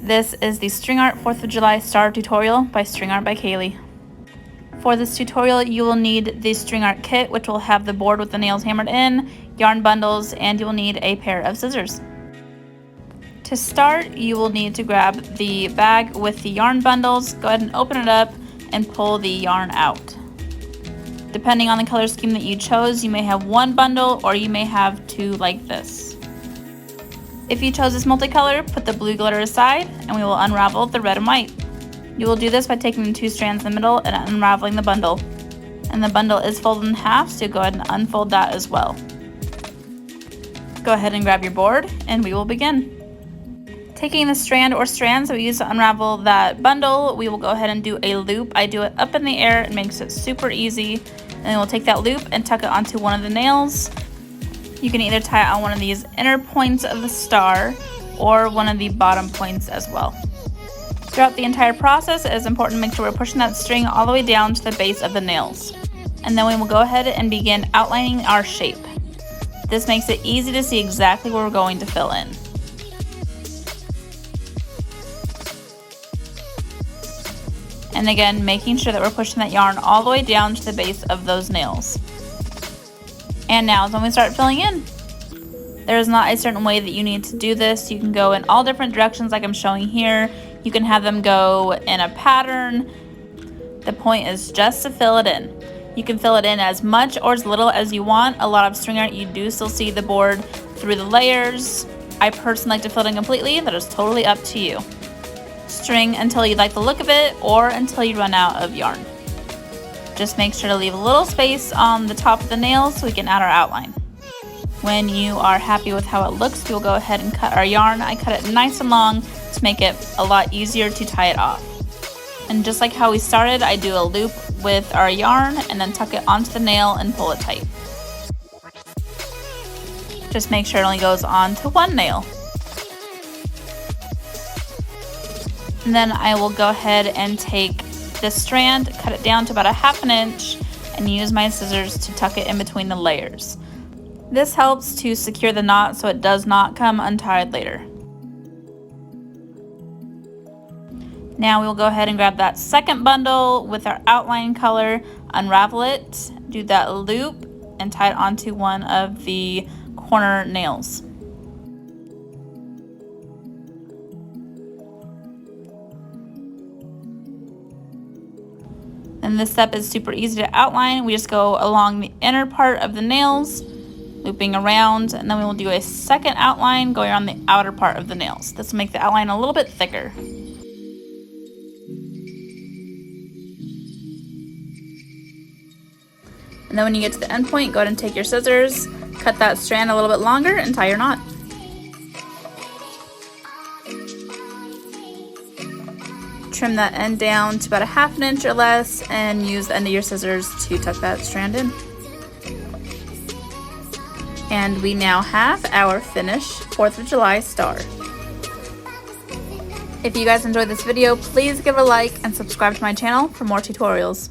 This is the String Art 4th of July Star tutorial by String Art by Kaale. For this tutorial, you will need the String Art kit, which will have the board with the nails hammered in, yarn bundles, and you will need a pair of scissors. To start, you will need to grab the bag with the yarn bundles, go ahead and open it up and pull the yarn out. Depending on the color scheme that you chose, you may have one bundle or you may have two like this. If you chose this multicolor, put the blue glitter aside and we will unravel the red and white. You will do this by taking the two strands in the middle and unraveling the bundle. And the bundle is folded in half, so go ahead and unfold that as well. Go ahead and grab your board and we will begin. Taking the strand or strands that we use to unravel that bundle, we will go ahead and do a loop. I do it up in the air, it makes it super easy. And then we'll take that loop and tuck it onto one of the nails. You can either tie it on one of these inner points of the star or one of the bottom points as well. Throughout the entire process, it is important to make sure we're pushing that string all the way down to the base of the nails. And then we will go ahead and begin outlining our shape. This makes it easy to see exactly where we're going to fill in. And again, making sure that we're pushing that yarn all the way down to the base of those nails. And now is when we start filling in. There is not a certain way that you need to do this. You can go in all different directions like I'm showing here. You can have them go in a pattern. The point is just to fill it in. You can fill it in as much or as little as you want. A lot of string art, you do still see the board through the layers. I personally like to fill it in completely. That is totally up to you. String until you like the look of it or until you run out of yarn. Just make sure to leave a little space on the top of the nails so we can add our outline. When you are happy with how it looks, we'll go ahead and cut our yarn. I cut it nice and long to make it a lot easier to tie it off. And just like how we started, I do a loop with our yarn and then tuck it onto the nail and pull it tight. Just make sure it only goes on to one nail. And then I will go ahead and take this strand, cut it down to about 1/2 inch, and use my scissors to tuck it in between the layers. This helps to secure the knot so it does not come untied later. Now we will go ahead and grab that second bundle with our outline color, unravel it, do that loop, and tie it onto one of the corner nails. And this step is super easy to outline. We just go along the inner part of the nails, looping around, and then we will do a second outline going around the outer part of the nails. This will make the outline a little bit thicker. And then when you get to the end point, go ahead and take your scissors, cut that strand a little bit longer, and tie your knot. Trim that end down to about 1/2 inch or less and use the end of your scissors to tuck that strand in. And we now have our finished 4th of July star. If you guys enjoyed this video, please give it a like and subscribe to my channel for more tutorials.